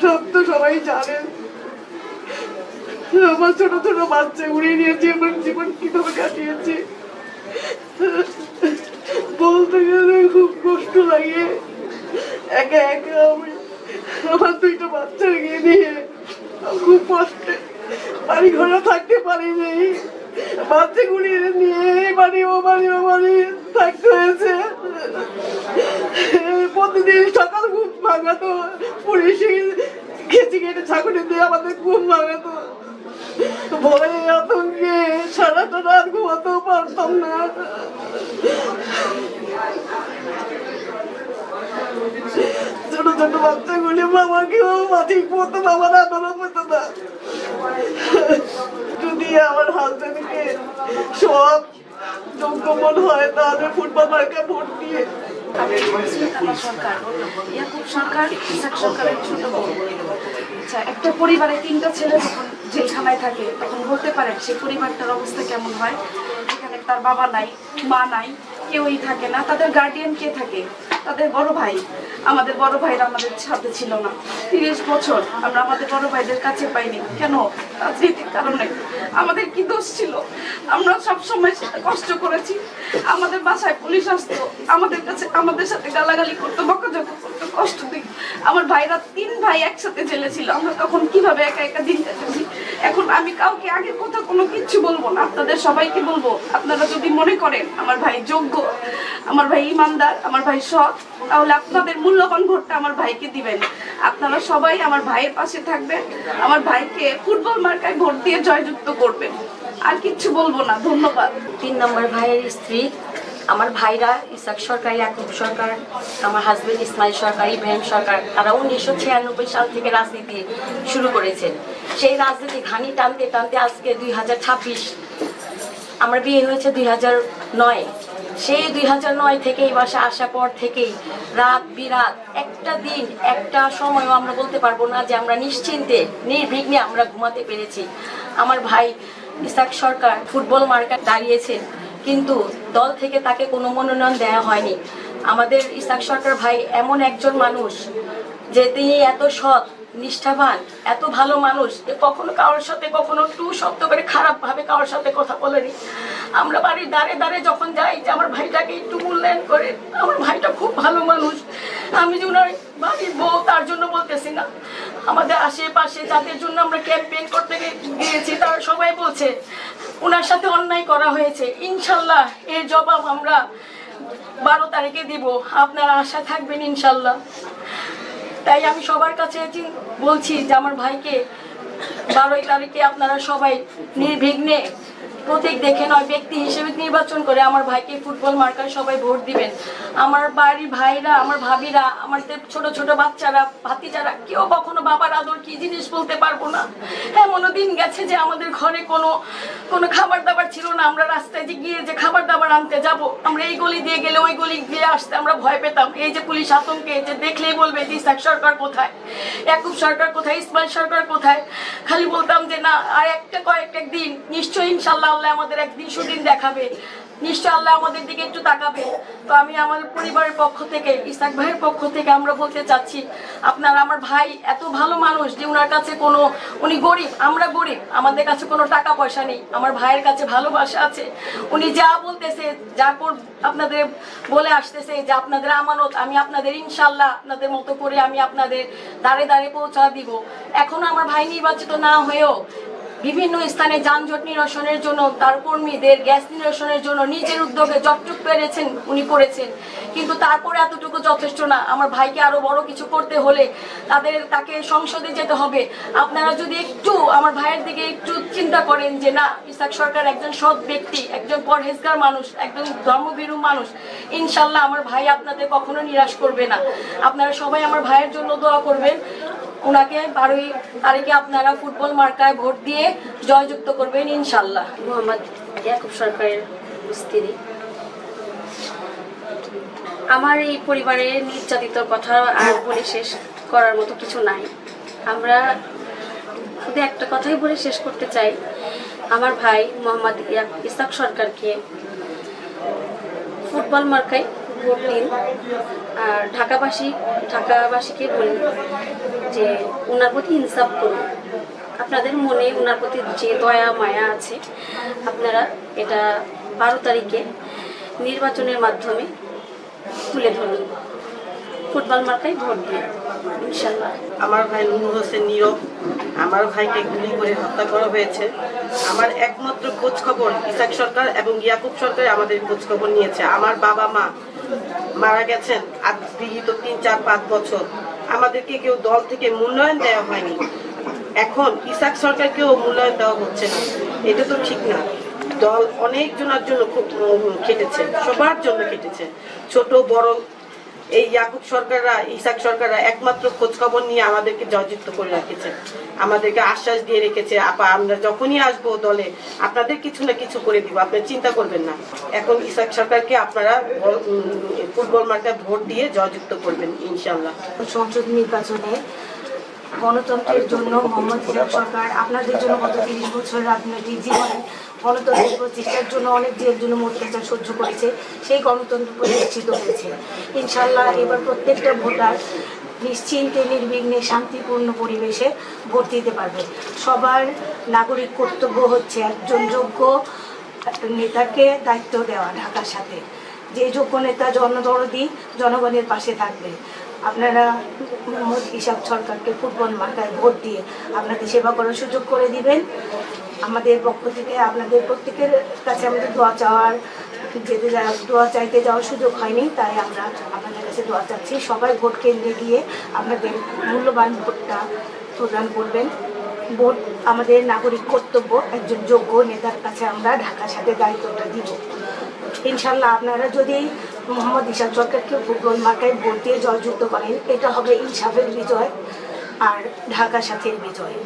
সব তো সবাই জানেন। আমার ছোট ছোট বাচ্চা উড়িয়ে নিয়েছে, আমার জীবন কিভাবে কাটিয়েছে বলতে গেলে খুব কষ্ট লাগে। একা একা আমি আমার দুইটা বাচ্চা রেখে দিয়ে খুব কষ্টে বাড়ি ঘরে থাকতে পারিনি। বাচ্চাগুলি নিয়ে এই বাড়ি ও বাড়ি ও বাড়ি থাকতে হয়েছে। প্রতিদিন সকাল ঘুম ভাঙাতো, পুলিশে খেঁচি কেটে ছাগলি দিয়ে আমাদের ঘুম ভাঙাতো। ভয়ে আতঙ্কে সারাটা রাত ঘুমাতেও পারতাম না। ছোট ছোট বাচ্চাগুলি বাবাকেও ঠিক মতো বাবার আদরও পেত না। যদি আমার হাজবেন্ডকে সব যোগ্য মনে হয় তাহলে ফুটবল মার্কা ভোট দিয়ে একটা পরিবারে 3টা ছেলে যখন জেলখানায় থাকে তখন বলতে পারেন সেই পরিবারটার অবস্থা কেমন হয়। এখানে তার বাবা নাই, মা নাই, কেউই থাকে না। তাদের গার্ডিয়ান কে থাকে? তাদের বড় ভাই। আমাদের বড় ভাইরা আমাদের সাথে ছিল না। 30 বছর আমরা আমাদের বড় ভাইদের কাছে পাইনি। কেন? রাজনীতির কারণে। আমাদের কি দোষ ছিল? আমরা সবসময় কষ্ট করেছি। আমাদের বাসায় পুলিশ আসতো, আমাদের কাছে আমাদের সাথে গালাগালি করতো, বকাঝকা করতো, কষ্ট দিত। আমার ভাইরা 3 ভাই একসাথে জেলে ছিল। আমরা তখন কিভাবে একা একা দিন কাটাচ্ছি। এখন আমি কাউকে আগের কথা কোনো কিচ্ছু বলবো না, আপনাদের সবাইকে বলবো, আপনারা যদি মনে করেন আমার ভাই যোগ্য, আমার ভাই ইমানদার, আমার ভাই সৎ, তাহলে আপনাদের মূল্যবান ভোটটা আমার ভাইকে দিবেন। আপনারা সবাই আমার ভাইয়ের পাশে থাকবেন, আমার ভাইকে ফুটবল মার্কায় ভোট দিয়ে জয়যুক্ত করবেন। আর কিচ্ছু বলবো না। ধন্যবাদ। 3 নম্বর ভাইয়ের স্ত্রী। আমার ভাইরা ইসাক সরকার, ইয়াকুব সরকার, আমার হাজবেন্ড ইসমাইল সরকার, ইব্রাহিম সরকার, তারা 1996 সাল থেকে রাজনীতি শুরু করেছেন। সেই রাজনীতি ঘানি টানতে টানতে আজকে 2026। আমার বিয়ে হয়েছে 2009। সেই 2009 থেকে এই বাসা আসার পর থেকেই রাত বিরাত একটা দিন একটা সময়ও আমরা বলতে পারবো না যে আমরা নিশ্চিন্তে নির্বিঘ্নে আমরা ঘুমাতে পেরেছি। আমার ভাই ইসাক সরকার ফুটবল মার্কা দাঁড়িয়েছেন, কিন্তু দল থেকে তাকে কোনো মনোনয়ন দেওয়া হয়নি। আমাদের ইসাক সরকার ভাই এমন একজন মানুষ যে তিনি এত সৎ, নিষ্ঠাবান, এত ভালো মানুষ যে কখনো কারোর সাথে কখনো টু শব্দ করে খারাপভাবে কারোর সাথে কথা বলেনি। আমরা বাড়ির দ্বারে দ্বারে যখন যাই যে আমার ভাইটাকে একটু মূল্যায়ন করে। আমার ভাইটা খুব ভালো মানুষ। আমি যে ওনার বাড়ির বউ তার জন্য বলতেছি না, আমাদের আশেপাশে যাদের জন্য আমরা ক্যাম্পেইন করতে গিয়েছি তারা সবাই বলছে ওনার সাথে অন্যায় করা হয়েছে। ইনশাল্লাহ এর জবাব আমরা 12 তারিখে দিব, আপনারা আশা থাকবেন ইনশাল্লাহ। তাই আমি সবার কাছে বলছি যে আমার ভাইকে 12 তারিখে আপনারা সবাই নির্বিঘ্নে প্রতীক দেখে নয় ব্যক্তি হিসেবে নির্বাচন করে আমার ভাইকে ফুটবল মার্কায় সবাই ভোট দিবেন। আমার বাড়ির ভাইরা, আমার ভাবিরা, আমাদের ছোট ছোট বাচ্চারা, ভাতিজারা কেউ কখনো বাবার আদর কি জিনিস বলতে পারবো না। এমনও দিন গেছে যে আমাদের ঘরে কোনো খাবার দাবার ছিল না। আমরা রাস্তায় গিয়ে যে খাবার দাবার আনতে যাব, আমরা এই গলি দিয়ে গেলে ওই গলি দিয়ে আসতে আমরা ভয় পেতাম। এই যে পুলিশ আতঙ্কে যে দেখলেই বলবে যে ইসাক সরকার কোথায়, ইয়াকুব সরকার কোথায়, ইসমাইল সরকার কোথায়। খালি বলতাম যে না, আর কয়েকটা দিন নিশ্চয়ই ইনশাল্লাহ আল্লাহ আমাদের একদিন সুদিন দেখাবে, নিশ্চয় আল্লাহ আমাদের দিকে একটু তাকাবে। তো আমি আমাদের পরিবারের পক্ষ থেকে, ইসাক ভাইয়ের পক্ষ থেকে আমরা বলতে চাচ্ছি, আপনারা, আমার ভাই এত ভালো মানুষ যে ওনার কাছে উনি গরিব, আমরা গরিব, আমাদের কাছে কোনো টাকা পয়সা নেই, আমার ভাইয়ের কাছে ভালোবাসা আছে। উনি যা বলতেছে, যা আপনাদের বলে আসতেছে যে আপনাদের আমানত, আমি আপনাদের ইনশাল্লাহ আপনাদের মতো করে আমি আপনাদের দ্বারে দ্বারে পৌঁছা দিব। এখন আমার ভাই নির্বাচিত না হয়েও বিভিন্ন স্থানে যানজট নিরসনের জন্য, তার কর্মীদের গ্যাস নিরসনের জন্য নিজের উদ্যোগে যতটুকু পেরেছেন উনি করেছেন। কিন্তু তারপরে এতটুকু যথেষ্ট না। আমার ভাইকে আরো বড় কিছু করতে হলে তাকে সংসদে যেতে হবে। আপনারা যদি একটু আমার ভাইয়ের দিকে একটু চিন্তা করেন যে না, ইসাক সরকার একজন সৎ ব্যক্তি, একজন পরহেজগার মানুষ, একজন ধর্মভীরু মানুষ, ইনশাল্লাহ আমার ভাই আপনাদের কখনো নিরাশ করবে না। আপনারা সবাই আমার ভাইয়ের জন্য দোয়া করবেন। ওনাকে 12 তারিখে আপনারা ফুটবল মার্কায় ভোট দিয়ে জয়যুক্ত করবেন ইনশাল্লাহ। মোহাম্মদ ইয়াকুব সরকারের স্ত্রী। আমার এই পরিবারের নির্যাতিত কথা আর বলে শেষ করার মতো কিছু নাই। আমরা শুধু একটা কথাই বলে শেষ করতে চাই, আমার ভাই মোহাম্মদ ইসাক সরকারকে ফুটবল মার্কায় ভোট দিন। আর ঢাকাবাসীকে বলি যে ওনার প্রতি ইনসাফ করুন, আপনাদের মনে ওনার প্রতি যে দয়া মায়া আছে আপনারা এটা 12 তারিখে নির্বাচনের মাধ্যমে তুলে ধরুন, ফুটবল মার্কায় ভোট দিন ইনশাল্লাহ। আমার ভাই নূর হোসেন নীরব, আমার ভাইকে গুলি করে হত্যা করা হয়েছে। আমার একমাত্র খোঁজ খবর ইসাক সরকার এবং ইয়াকুব সরকার আমাদের খোঁজ খবর নিয়েছে। আমার বাবা মা মারা গেছেন আজ বিগত 3-4-5 বছর, আমাদেরকে কেউ দল থেকে মূল্যায়ন দেওয়া হয়নি। এখন ইসাক সরকারকেও মূল্যায়ন দেওয়া হচ্ছে না, এটা তো ঠিক না। দল অনেকজনের জন্য খুব খেটেছে, সবার জন্য খেটেছে, ছোট বড়। এই ইয়াকুব সরকাররা, ইসাক সরকাররা একমাত্র খোঁজ খবর নিয়ে আমাদেরকে জয়যুক্ত করে রেখেছে, আমাদেরকে আশ্বাস দিয়ে রেখেছে, আপা আমরা যখনই আসবো দলে আপনাদের কিছু না কিছু করে দিব, আপনি চিন্তা করবেন না। এখন ইসাক সরকারকে আপনারা ফুটবল মাঠে ভোট দিয়ে জয়যুক্ত করবেন ইনশাল্লাহ। সংসদ নির্বাচনে গণতন্ত্রের জন্য মোহাম্মদ ইসাক সরকার আপনাদের জন্য গত 30 বছর রাজনৈতিক জীবনে গণতন্ত্রের প্রতিষ্ঠার জন্য অনেক জেল জুলুম অত্যাচার সহ্য করেছে, সেই গণতন্ত্র প্রতিষ্ঠিত হয়েছে। ইনশাল্লাহ এবার প্রত্যেকটা ভোটার নিশ্চিন্তে নির্বিঘ্নে শান্তিপূর্ণ পরিবেশে ভোট দিতে পারবে। সবার নাগরিক কর্তব্য হচ্ছে একজন যোগ্য নেতাকে দায়িত্ব দেওয়া, ঢাকার সাথে যে যোগ্য নেতা জনদরদি জনগণের পাশে থাকবে। আপনারা মোহাম্মদ ইসাক সরকারকে ফুটবল মার্কায় ভোট দিয়ে আপনাদের সেবা করার সুযোগ করে দিবেন। আমাদের পক্ষ থেকে আপনাদের প্রত্যেকের কাছে আমাদের দোয়া চাইতে যাওয়ার সুযোগ হয়নি, তাই আমরা আপনাদের কাছে দোয়া চাচ্ছি। সবাই ভোট কেন্দ্রে গিয়ে আপনাদের মূল্যবান ভোটটা প্রদান করবেন। ভোট আমাদের নাগরিক কর্তব্য, একজন যোগ্য নেতার কাছে আমরা ঢাকার সাথে দায়িত্বটা দিব। ইনশাল্লাহ আপনারা যদি মোহাম্মদ ইসাক সরকারকে ফুটবল মার্কায় ভোট দিয়ে জয়যুক্ত করেন, এটা হবে ইনসাফের বিজয় আর ঢাকার সাথে বিজয়।